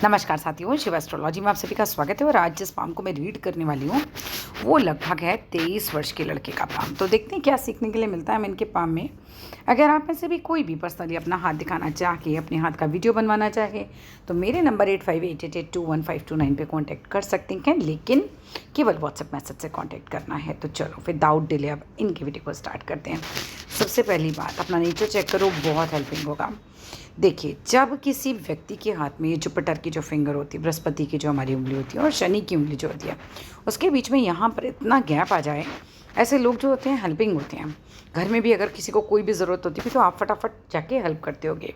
नमस्कार साथियों, शिव एस्ट्रोलॉजी में आप सभी का स्वागत है। और आज जिस पाम को मैं रीड करने वाली हूँ वो लगभग है 23 वर्ष के लड़के का पाम। तो देखते हैं क्या सीखने के लिए मिलता है हमें इनके पाम में। अगर आप में से भी कोई भी पर्सनली अपना हाथ दिखाना चाहे, अपने हाथ का वीडियो बनवाना चाहे तो मेरे नंबर 8588215229 पे कांटेक्ट कर सकते हैं, लेकिन केवल व्हाट्सएप मैसेज से कांटेक्ट करना है। तो चलो विदाउट डिले अब इनके वीडियो को स्टार्ट करते हैं। सबसे पहली बात, अपना नेचर चेक करो, बहुत हेल्पिंग होगा। देखिए, जब किसी व्यक्ति के हाथ में ये जुपिटर की जो फिंगर होती है, बृहस्पति की जो हमारी उंगली होती है और शनि की उंगली जो होती है, उसके बीच में यहाँ पर इतना गैप आ जाए, ऐसे लोग जो होते हैं हेल्पिंग होते हैं। घर में भी अगर किसी को कोई भी ज़रूरत होती है तो आप फटाफट जाके हेल्प करते होगे,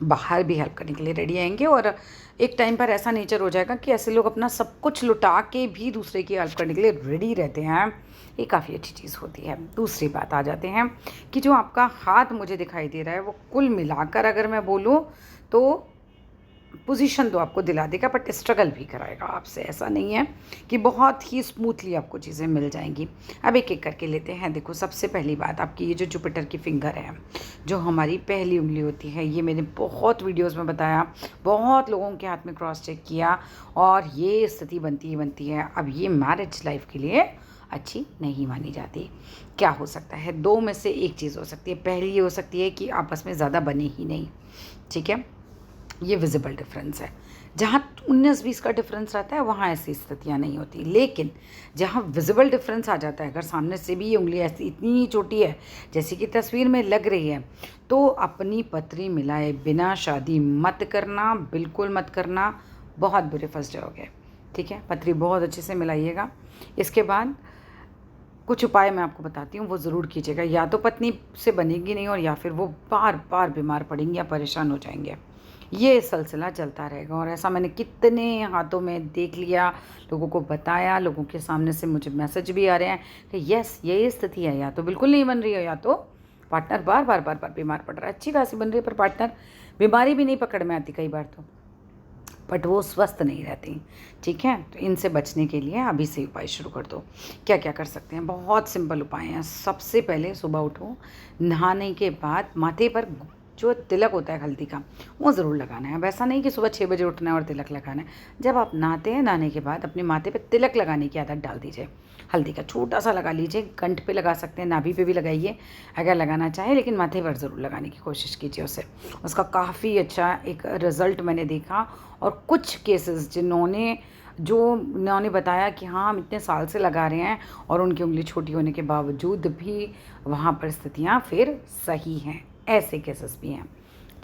बाहर भी हेल्प करने के लिए रेडी आएंगे। और एक टाइम पर ऐसा नेचर हो जाएगा कि ऐसे लोग अपना सब कुछ लुटा के भी दूसरे की हेल्प करने के लिए रेडी रहते हैं। ये काफ़ी अच्छी चीज़ होती है। दूसरी बात आ जाते हैं कि जो आपका हाथ मुझे दिखाई दे रहा है वो कुल मिलाकर अगर मैं बोलूँ तो पोजीशन तो आपको दिला देगा, बट स्ट्रगल भी कराएगा आपसे। ऐसा नहीं है कि बहुत ही स्मूथली आपको चीज़ें मिल जाएंगी। अब एक एक करके लेते हैं। देखो, सबसे पहली बात, आपकी ये जो जुपिटर की फिंगर है, जो हमारी पहली उंगली होती है, ये मैंने बहुत वीडियोस में बताया, बहुत लोगों के हाथ में क्रॉस चेक किया और ये स्थिति बनती है। अब ये मैरिज लाइफ के लिए अच्छी नहीं मानी जाती। क्या हो सकता है? दो में से एक चीज़ हो सकती है। पहली ये हो सकती है कि आपस में ज़्यादा बने ही नहीं, ठीक है, ये विजिबल डिफरेंस है। जहाँ 19-20 का डिफरेंस रहता है वहाँ ऐसी स्थितियाँ नहीं होती, लेकिन जहाँ विजिबल डिफरेंस आ जाता है, अगर सामने से भी ये उंगली ऐसी इतनी छोटी है जैसे कि तस्वीर में लग रही है, तो अपनी पत्री मिलाए बिना शादी मत करना, बिल्कुल मत करना, बहुत बुरे फंस जाओगे। ठीक है, पत्री बहुत अच्छे से मिलाइएगा। इसके बाद कुछ उपाय मैं आपको बताती हूँ, वो ज़रूर कीजिएगा। या तो पत्नी से बनेगी नहीं और या फिर वो बार बार बीमार पड़ेंगी या परेशान हो जाएंगे। ये सिलसिला चलता रहेगा और ऐसा मैंने कितने हाथों में देख लिया, लोगों को बताया, लोगों के सामने से मुझे मैसेज भी आ रहे हैं कि यस ये स्थिति है, या तो बिल्कुल नहीं बन रही है या तो पार्टनर बार बार बीमार पड़ रहा है। अच्छी खासी बन रही है पर पार्टनर बीमारी भी नहीं पकड़ में आती कई बार तो, बट वो स्वस्थ नहीं रहती। ठीक है, तो इनसे बचने के लिए अभी से उपाय शुरू कर दो। क्या क्या कर सकते हैं? बहुत सिंपल उपाय हैं। सबसे पहले सुबह उठो, नहाने के बाद माथे पर जो तिलक होता है हल्दी का, वो ज़रूर लगाना है। अब ऐसा नहीं कि सुबह 6 बजे उठना है और तिलक लगाना है। जब आप नहाते हैं, नहाने के बाद अपने माथे पे तिलक लगाने की आदत डाल दीजिए। हल्दी का छोटा सा लगा लीजिए, कंठ पे लगा सकते हैं, नाभि पे भी लगाइए अगर लगाना चाहे, लेकिन माथे पर ज़रूर लगाने की कोशिश कीजिए उससे। उसका काफ़ी अच्छा एक रिज़ल्ट मैंने देखा। और कुछ केसेस जिन्होंने बताया कि हाँ हम इतने साल से लगा रहे हैं और उनकी उंगली छोटी होने के बावजूद भी वहाँ पर स्थितियाँ फिर सही हैं, ऐसे केसेस भी हैं।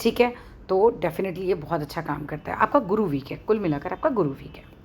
ठीक है, तो डेफिनेटली ये बहुत अच्छा काम करता है। आपका गुरु वीक है, कुल मिलाकर आपका गुरु वीक है।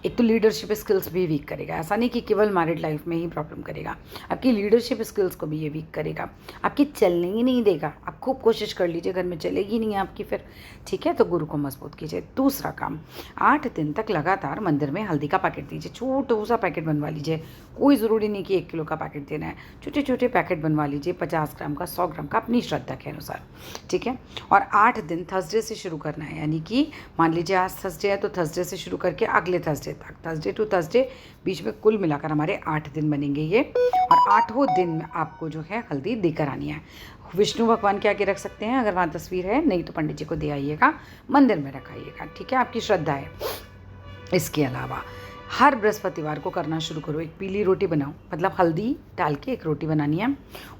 एक तो लीडरशिप स्किल्स भी वीक करेगा। ऐसा नहीं कि केवल मैरिड लाइफ में ही प्रॉब्लम करेगा, आपकी लीडरशिप स्किल्स को भी ये वीक करेगा। आपकी चलने ही नहीं देगा। आप खूब कोशिश कर लीजिए, घर में चलेगी नहीं आपकी फिर। ठीक है, तो गुरु को मजबूत कीजिए। दूसरा काम, 8 दिन तक लगातार मंदिर में हल्दी का पैकेट दीजिए। छोटा सा पैकेट बनवा लीजिए, कोई ज़रूरी नहीं कि 1 किलो का पैकेट देना है। छोटे छोटे पैकेट बनवा लीजिए, 50 ग्राम का, 100 ग्राम का, अपनी श्रद्धा के अनुसार। ठीक है, और 8 दिन थर्सडे से शुरू करना है, यानी कि मान लीजिए आज थर्सडे है तो थर्सडे से शुरू करके अगले थर्सडे तक, थर्सडे टू थर्सडे, बीच में कुल मिलाकर हमारे 8 दिन बनेंगे ये। और 8वें दिन में आपको जो है हल्दी देकर आनी है। विष्णु भगवान के आगे रख सकते हैं अगर वहाँ तस्वीर है, नहीं तो पंडित जी को दे आइएगा, मंदिर में रखाइएगा। ठीक है, आपकी श्रद्धा है। इसके अलावा हर बृहस्पतिवार को करना शुरू करो, एक पीली रोटी बनाओ, मतलब हल्दी डाल के एक रोटी बनानी है।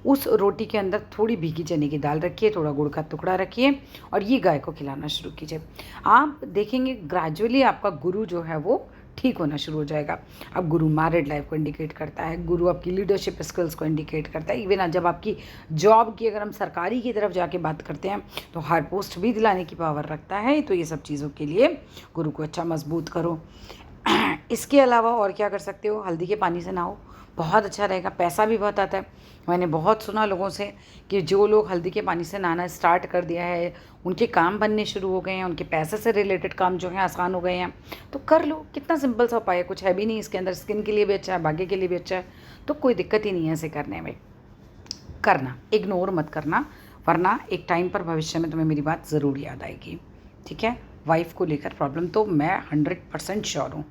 उस रोटी के अंदर थोड़ी भीगी चने की दाल रखिए, थोड़ा गुड़ का टुकड़ा रखिए और ये गाय को खिलाना शुरू कीजिए। आप देखेंगे ग्रेजुअली आपका गुरु जो है वो ठीक होना शुरू हो जाएगा। अब गुरु मैरिड लाइफ को इंडिकेट करता है, गुरु आपकी लीडरशिप स्किल्स को इंडिकेट करता है। इवन जब आपकी जॉब की, अगर हम सरकारी की तरफ जाके बात करते हैं तो हर पोस्ट भी दिलाने की पावर रखता है। तो ये सब चीज़ों के लिए गुरु को अच्छा मजबूत करो। इसके अलावा और क्या कर सकते हो? हल्दी के पानी से नहाओ, बहुत अच्छा रहेगा। पैसा भी बहुत आता है। मैंने बहुत सुना लोगों से कि जो लोग हल्दी के पानी से नहाना स्टार्ट कर दिया है उनके काम बनने शुरू हो गए हैं, उनके पैसे से रिलेटेड काम जो है आसान हो गए हैं। तो कर लो, कितना सिंपल सा उपाय है, कुछ है भी नहीं इसके अंदर। स्किन के लिए भी अच्छा है, भाग्य के लिए भी अच्छा है, तो कोई दिक्कत ही नहीं है इसे करने में। करना, इग्नोर मत करना, वरना एक टाइम पर भविष्य में तुम्हें मेरी बात ज़रूर याद आएगी। ठीक है, वाइफ को लेकर प्रॉब्लम तो मैं 100% श्योर हूँ।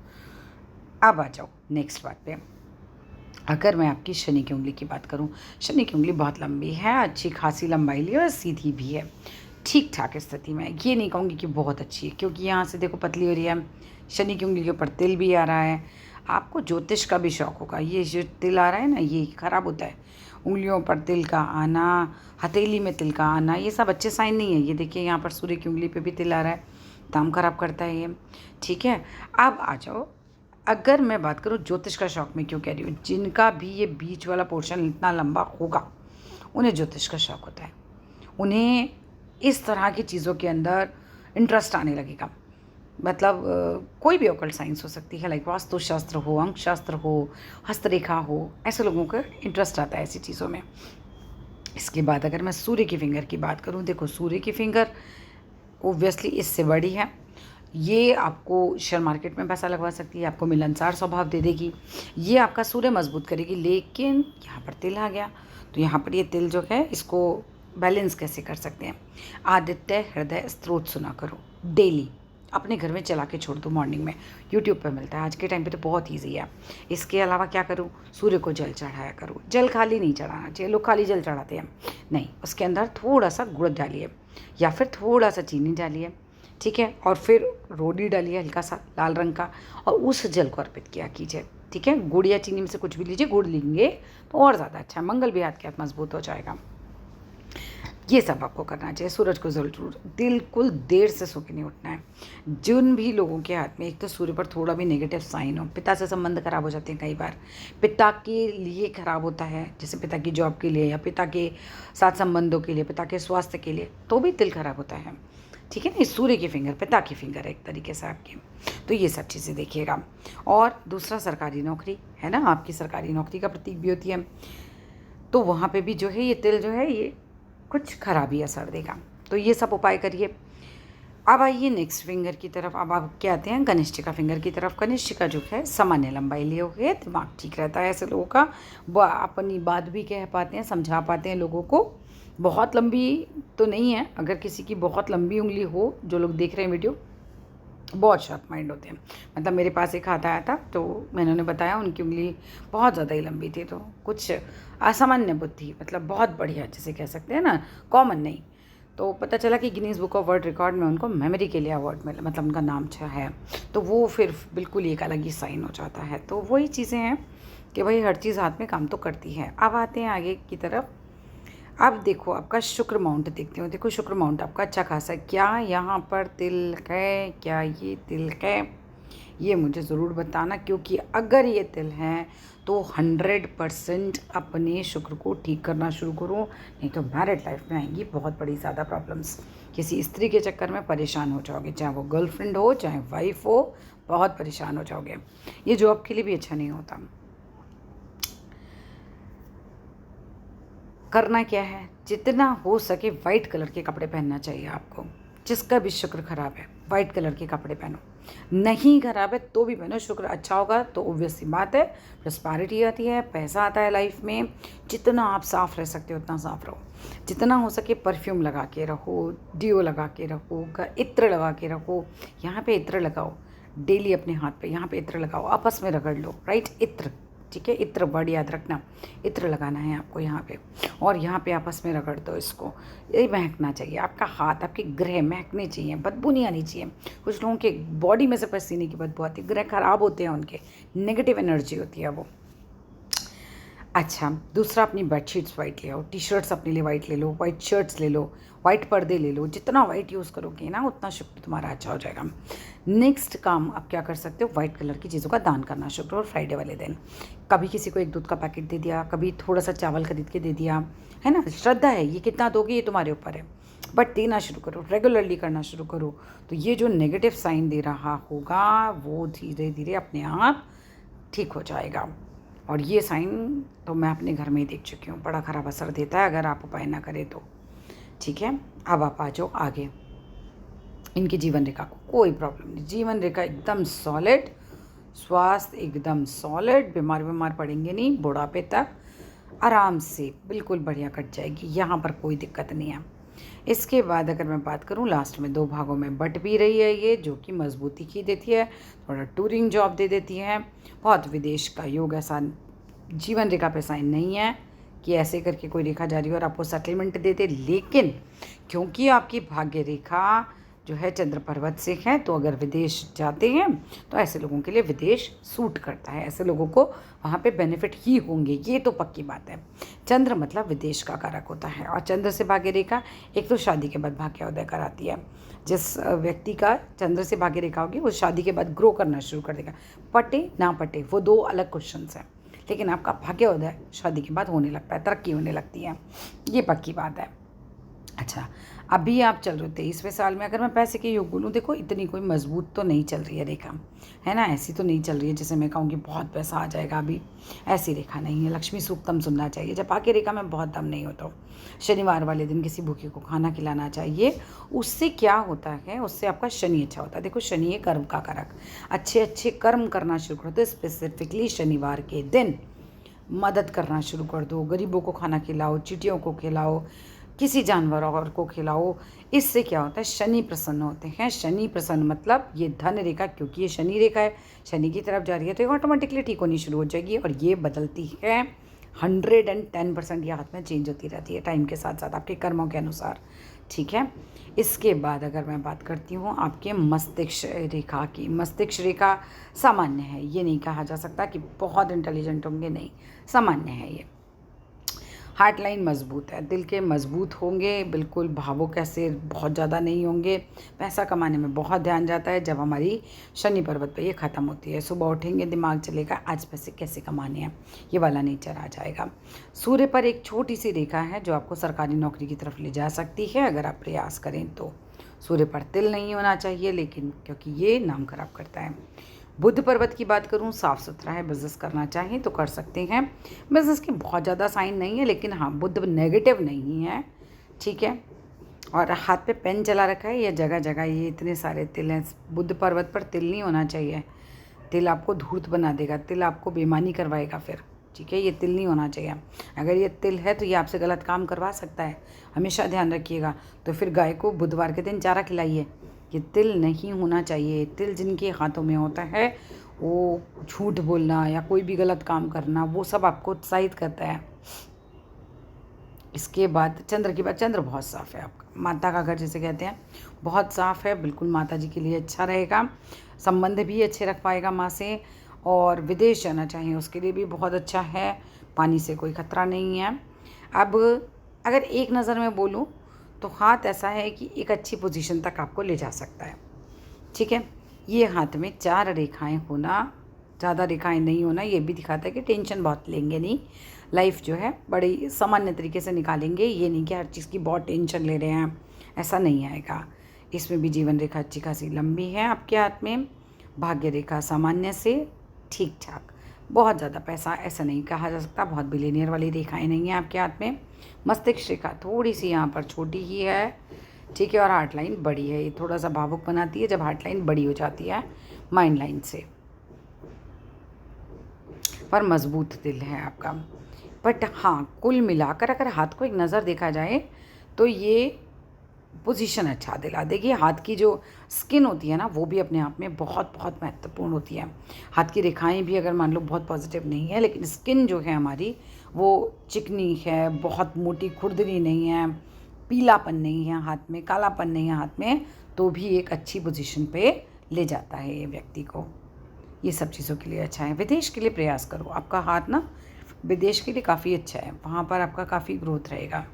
अब आ जाओ नेक्स्ट बात पे। अगर मैं आपकी शनि की उंगली की बात करूं, शनि की उंगली बहुत लंबी है, अच्छी खासी लंबाई ली और सीधी भी है। ठीक ठाक स्थिति में, ये नहीं कहूँगी कि बहुत अच्छी है, क्योंकि यहाँ से देखो पतली हो रही है, शनि की उंगली के ऊपर तिल भी आ रहा है। आपको ज्योतिष का भी शौक होगा, ये जो तिल आ रहा है ना ये खराब होता है, उंगलियों पर तिल का आना, हथेली में तिल का आना, ये सब अच्छे साइन नहीं है। ये देखिए यहाँ पर सूर्य की उंगली पे भी तिल आ रहा है, दाम खराब करता है ये, ठीक है। अब आ जाओ, अगर मैं बात करूँ ज्योतिष का शौक में क्यों कह रही हूँ, जिनका भी ये बीच वाला पोर्शन इतना लंबा होगा उन्हें ज्योतिष का शौक होता है, उन्हें इस तरह की चीज़ों के अंदर इंटरेस्ट आने लगेगा। मतलब कोई भी ऑकल्ट साइंस हो सकती है, लाइक वास्तुशास्त्र हो, अंक शास्त्र हो, हस्तरेखा हो, ऐसे लोगों का इंटरेस्ट आता है ऐसी चीज़ों में। इसके बाद अगर मैं सूर्य की फिंगर की बात करूं, देखो सूर्य की फिंगर ओब्वियसली इससे बड़ी है, ये आपको शेयर मार्केट में पैसा लगवा सकती है, आपको मिलनसार स्वभाव दे देगी, ये आपका सूर्य मजबूत करेगी। लेकिन यहाँ पर तिल आ गया, तो यहाँ पर ये तिल जो है इसको बैलेंस कैसे कर सकते हैं। आदित्य हृदय स्त्रोत सुना करो डेली, अपने घर में चला के छोड़ दो मॉर्निंग में, यूट्यूब पे मिलता है आज के टाइम पे तो बहुत ईजी है। इसके अलावा क्या करूँ, सूर्य को जल चढ़ाया करो। जल खाली नहीं चढ़ाना चाहिए, लोग खाली जल चढ़ाते हैं, नहीं, उसके अंदर थोड़ा सा गुड़ डालिए या फिर थोड़ा सा चीनी डालिए, ठीक है, और फिर रोली डालिए हल्का सा लाल रंग का, और उस जल को अर्पित किया कीजिए, ठीक है। गुड़ या चीनी में से कुछ भी लीजिए, गुड़ लेंगे तो और ज़्यादा अच्छा, मंगल भी हाथ के हाथ मजबूत हो जाएगा। ये सब आपको करना चाहिए। सूरज को जरूर बिल्कुल देर से सो के नहीं उठना है। जिन भी लोगों के हाथ में एक तो सूर्य पर थोड़ा भी नेगेटिव साइन हो, पिता से संबंध खराब हो जाते हैं कई बार, पिता के लिए खराब होता है, जैसे पिता की जॉब के लिए या पिता के साथ संबंधों के लिए, पिता के स्वास्थ्य के लिए, तो भी तिल खराब होता है, ठीक है ना। इस सूर्य की फिंगर पिता की फिंगर है एक तरीके से आपकी, तो ये सब चीज़ें देखिएगा। और दूसरा सरकारी नौकरी है ना, आपकी सरकारी नौकरी का प्रतीक भी होती है, तो वहाँ पे भी जो है ये तिल जो है ये कुछ खराबी असर देगा, तो ये सब उपाय करिए। अब आइए नेक्स्ट फिंगर की तरफ, अब आप क्या आते हैं कनिष्ठिका फिंगर की तरफ। कनिष्ठिका जो है सामान्य लंबाई लिए हुए, दिमाग ठीक रहता है ऐसे लोगों का, वो अपनी बात भी कह पाते हैं, समझा पाते हैं लोगों को। बहुत लंबी तो नहीं है, अगर किसी की बहुत लंबी उंगली हो, जो लोग देख रहे हैं वीडियो, बहुत शार्प माइंड होते हैं। मतलब मेरे पास एक हाथ आया था, तो मैंने उन्हें बताया उनकी उंगली बहुत ज़्यादा ही लंबी थी, तो कुछ असामान्य बुद्धि, मतलब बहुत बढ़िया जिसे कह सकते हैं ना, कॉमन नहीं। तो पता चला कि Guinness book of world record में उनको मेमोरी के लिए अवार्ड मिला, मतलब उनका नाम है, तो वो फिर बिल्कुल एक अलग ही साइन हो जाता है। तो वही चीज़ें हैं कि भाई हर चीज़ हाथ में काम तो करती है। अब आते हैं आगे की तरफ। अब देखो आपका शुक्र माउंट देखते हो, देखो शुक्र माउंट आपका अच्छा खासा है। क्या यहाँ पर तिल है, क्या ये तिल है, ये मुझे ज़रूर बताना, क्योंकि अगर ये तिल हैं तो 100% अपने शुक्र को ठीक करना शुरू करो, नहीं तो मैरिड लाइफ में आएंगी बहुत बड़ी ज़्यादा प्रॉब्लम्स। किसी स्त्री के चक्कर में परेशान हो जाओगे, चाहे वो गर्लफ्रेंड हो चाहे वाइफ हो, बहुत परेशान हो जाओगे। ये जॉब के लिए भी अच्छा नहीं होता। करना क्या है, जितना हो सके वाइट कलर के कपड़े पहनना चाहिए आपको। जिसका भी शुक्र खराब है वाइट कलर के कपड़े पहनो, नहीं खराब है तो भी पहनो, शुक्र अच्छा होगा तो ऑब्वियस सी बात है प्रॉस्पेरिटी आती है, पैसा आता है लाइफ में। जितना आप साफ़ रह सकते हो उतना साफ़ रहो, जितना हो सके परफ्यूम लगा के रहो, डिओ लगा के रखो, इत्र लगा के रखो। यहाँ पे इत्र लगाओ डेली अपने हाथ पे, यहाँ पे इत्र लगाओ, आपस में रगड़ लो, राइट, इत्र, ठीक है, इत्र वर्ड याद रखना, इत्र लगाना है आपको यहाँ पे, और यहाँ पे आपस में रगड़ दो इसको। ये महकना चाहिए आपका हाथ, आपके ग्रह महकने चाहिए, बदबू नहीं आनी चाहिए। कुछ लोगों के बॉडी में से पसीने की बदबू आती है, ग्रह खराब होते हैं, उनके नेगेटिव एनर्जी होती है वो। अच्छा, दूसरा अपनी बेडशीट्स वाइट ले आओ, टी शर्ट्स अपने लिए वाइट ले लो, वाइट शर्ट्स ले लो, वाइट पर्दे ले लो। जितना वाइट यूज़ करोगे ना उतना शुक्र तुम्हारा अच्छा हो जाएगा। नेक्स्ट काम आप क्या कर सकते हो, वाइट कलर की चीज़ों का दान करना शुक्र और फ्राइडे वाले दिन। कभी किसी को एक दूध का पैकेट दे दिया, कभी थोड़ा सा चावल खरीद के दे दिया, है ना, श्रद्धा है, ये कितना दोगे ये तुम्हारे ऊपर है, बट देना शुरू करो, रेगुलरली करना शुरू करो। तो ये जो नेगेटिव साइन दे रहा होगा वो धीरे धीरे अपने आप ठीक हो जाएगा। और ये साइन तो मैं अपने घर में ही देख चुकी हूँ, बड़ा ख़राब असर देता है अगर आप उपाय ना करें तो, ठीक है। अब आप आ जाओ आगे, इनकी जीवन रेखा को कोई प्रॉब्लम नहीं, जीवन रेखा एकदम सॉलिड, स्वास्थ्य एकदम सॉलिड, बीमार पड़ेंगे नहीं, बुढ़ापे तक आराम से बिल्कुल बढ़िया कट जाएगी, यहाँ पर कोई दिक्कत नहीं है। इसके बाद अगर मैं बात करूँ, लास्ट में 2 भागों में बट भी रही है ये, जो कि मजबूती की देती है, थोड़ा टूरिंग जॉब दे देती है, बहुत विदेश का योग, ऐसा जीवन रेखा पे साइन नहीं है कि ऐसे करके कोई रेखा जा रही है और आपको सेटलमेंट दे दे, लेकिन क्योंकि आपकी भाग्य रेखा जो है चंद्र पर्वत से है, तो अगर विदेश जाते हैं तो ऐसे लोगों के लिए विदेश सूट करता है, ऐसे लोगों को वहाँ पे बेनिफिट ही होंगे, ये तो पक्की बात है। चंद्र मतलब विदेश का कारक होता है, और चंद्र से भाग्य रेखा एक तो शादी के बाद भाग्योदय कराती है। जिस व्यक्ति का चंद्र से भाग्य रेखा होगी वो शादी के बाद ग्रो करना शुरू कर देगा। पटे ना पटे वो दो अलग क्वेश्चंस हैं, लेकिन आपका भाग्योदय शादी के बाद होने लगता है, तरक्की होने लगती है, ये पक्की बात है। अच्छा, अभी आप चल रहे हो 23वें साल में। अगर मैं पैसे के योग बोलूँ, देखो इतनी कोई मजबूत तो नहीं चल रही है रेखा, है ना, ऐसी तो नहीं चल रही है जिसे मैं कहूँ कि बहुत पैसा आ जाएगा, अभी ऐसी रेखा नहीं है। लक्ष्मी सूक्तम सुनना चाहिए, जब आके रेखा में बहुत दम नहीं होता। शनिवार वाले दिन किसी भूखे को खाना खिलाना चाहिए, उससे क्या होता है, उससे आपका शनि अच्छा होता है। देखो शनि है कर्म का कारक, अच्छे अच्छे कर्म करना शुरू कर दो, स्पेसिफिकली शनिवार के दिन मदद करना शुरू कर दो, गरीबों को खाना खिलाओ, चींटियों को खिलाओ, किसी जानवर और को खिलाओ। इससे क्या होता है, शनि प्रसन्न होते हैं। शनि प्रसन्न मतलब ये धन रेखा, क्योंकि ये शनि रेखा है, शनि की तरफ जा रही है, तो ये ऑटोमेटिकली ठीक होनी शुरू हो जाएगी। और ये बदलती है 110%, ये हाथ में चेंज होती रहती है टाइम के साथ साथ आपके कर्मों के अनुसार, ठीक है। इसके बाद अगर मैं बात करती हूँ आपके मस्तिष्क रेखा की, मस्तिष्क रेखा सामान्य है, ये नहीं कहा जा सकता कि बहुत इंटेलिजेंट होंगे, नहीं, सामान्य है ये। हार्ट लाइन मजबूत है, दिल के मजबूत होंगे, बिल्कुल भावुक ऐसे बहुत ज़्यादा नहीं होंगे। पैसा कमाने में बहुत ध्यान जाता है जब हमारी शनि पर्वत पे ये ख़त्म होती है। सुबह उठेंगे दिमाग चलेगा आज पैसे कैसे कमाने हैं, ये वाला नेचर आ जाएगा। सूर्य पर एक छोटी सी रेखा है जो आपको सरकारी नौकरी की तरफ ले जा सकती है अगर आप प्रयास करें तो। सूर्य पर तिल नहीं होना चाहिए, लेकिन क्योंकि ये नाम खराब करता है। बुध पर्वत की बात करूं, साफ़ सुथरा है, बिज़नेस करना चाहें तो कर सकते हैं। बिज़नेस के बहुत ज़्यादा साइन नहीं है, लेकिन हाँ बुध नेगेटिव नहीं है, ठीक है। और हाथ पे पेन चला रखा है, या जगह जगह ये इतने सारे तिल हैं। बुध पर्वत पर तिल नहीं होना चाहिए, तिल आपको धूर्त बना देगा, तिल आपको बेईमानी करवाएगा फिर, ठीक है, ये तिल नहीं होना चाहिए। अगर ये तिल है तो ये आपसे गलत काम करवा सकता है, हमेशा ध्यान रखिएगा। तो फिर गाय को बुधवार के दिन चारा खिलाइए, ये तिल नहीं होना चाहिए। तिल जिनके हाथों में होता है वो झूठ बोलना या कोई भी गलत काम करना, वो सब आपको उत्साहित करता है। इसके बाद चंद्र की बात, चंद्र बहुत साफ़ है आपका, माता का घर जिसे कहते हैं, बहुत साफ़ है, बिल्कुल माता जी के लिए अच्छा रहेगा, संबंध भी अच्छे रख पाएगा माँ से। और विदेश जाना चाहिए उसके लिए भी बहुत अच्छा है, पानी से कोई खतरा नहीं है। अब अगर एक नज़र में बोलूँ तो हाथ ऐसा है कि एक अच्छी पोजीशन तक आपको ले जा सकता है, ठीक है। ये हाथ में 4 रेखाएं होना, ज़्यादा रेखाएं नहीं होना, ये भी दिखाता है कि टेंशन बहुत लेंगे नहीं, लाइफ जो है बड़ी सामान्य तरीके से निकालेंगे। ये नहीं कि हर चीज़ की बहुत टेंशन ले रहे हैं, ऐसा नहीं आएगा। इसमें भी जीवन रेखा अच्छी खासी लंबी है आपके हाथ में। भाग्य रेखा सामान्य से ठीक ठाक, बहुत ज़्यादा पैसा ऐसा नहीं कहा जा सकता, बहुत बिलियनियर वाली रेखाएं नहीं हैं आपके हाथ में। मस्तिष्क रेखा थोड़ी सी यहाँ पर छोटी ही है, ठीक है, और हार्ट लाइन बड़ी है, ये थोड़ा सा भावुक बनाती है जब हार्ट लाइन बड़ी हो जाती है माइंड लाइन से। पर मजबूत दिल है आपका। बट हाँ, कुल मिलाकर अगर हाथ को एक नज़र देखा जाए तो ये पोजीशन अच्छा दिला देगी। हाथ की जो स्किन होती है ना, वो भी अपने आप में बहुत बहुत महत्वपूर्ण होती है। हाथ की रेखाएं भी अगर मान लो बहुत पॉजिटिव नहीं है, लेकिन स्किन जो है हमारी वो चिकनी है, बहुत मोटी खुरदरी नहीं है, पीलापन नहीं है हाथ में, कालापन नहीं है हाथ में, तो भी एक अच्छी पोजीशन पे ले जाता है ये व्यक्ति को। ये सब चीज़ों के लिए अच्छा है। विदेश के लिए प्रयास करो, आपका हाथ ना विदेश के लिए काफ़ी अच्छा है, वहाँ पर आपका काफ़ी ग्रोथ रहेगा।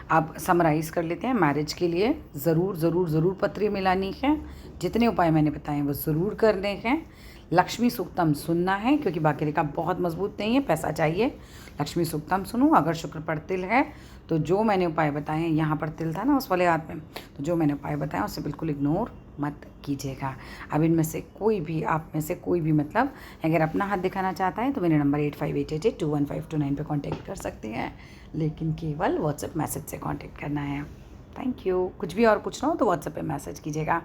आप समराइज़ कर लेते हैं। मैरिज के लिए ज़रूर ज़रूर ज़रूर पत्री मिलानी है, जितने उपाय मैंने बताए वो ज़रूर करने हैं। लक्ष्मी सूक्तम सुनना है, क्योंकि बाकी रेखा बहुत मजबूत नहीं है, पैसा चाहिए। लक्ष्मी सूक्तम सुनो। अगर शुक्र पर तिल है तो जो मैंने उपाय बताए हैं, यहाँ पर तिल था ना उस वाले हाथ में, तो जो मैंने उपाय बताए उसे बिल्कुल इग्नोर मत कीजिएगा। अब इनमें से कोई भी, आप में से कोई भी मतलब अगर अपना हाथ दिखाना चाहता है तो मेरे नंबर 8588215229 पे कांटेक्ट कर सकते हैं, लेकिन केवल व्हाट्सएप मैसेज से कांटेक्ट करना है। Thank you. कुछ भी और पूछना हो तो व्हाट्सएप पे मैसेज कीजिएगा।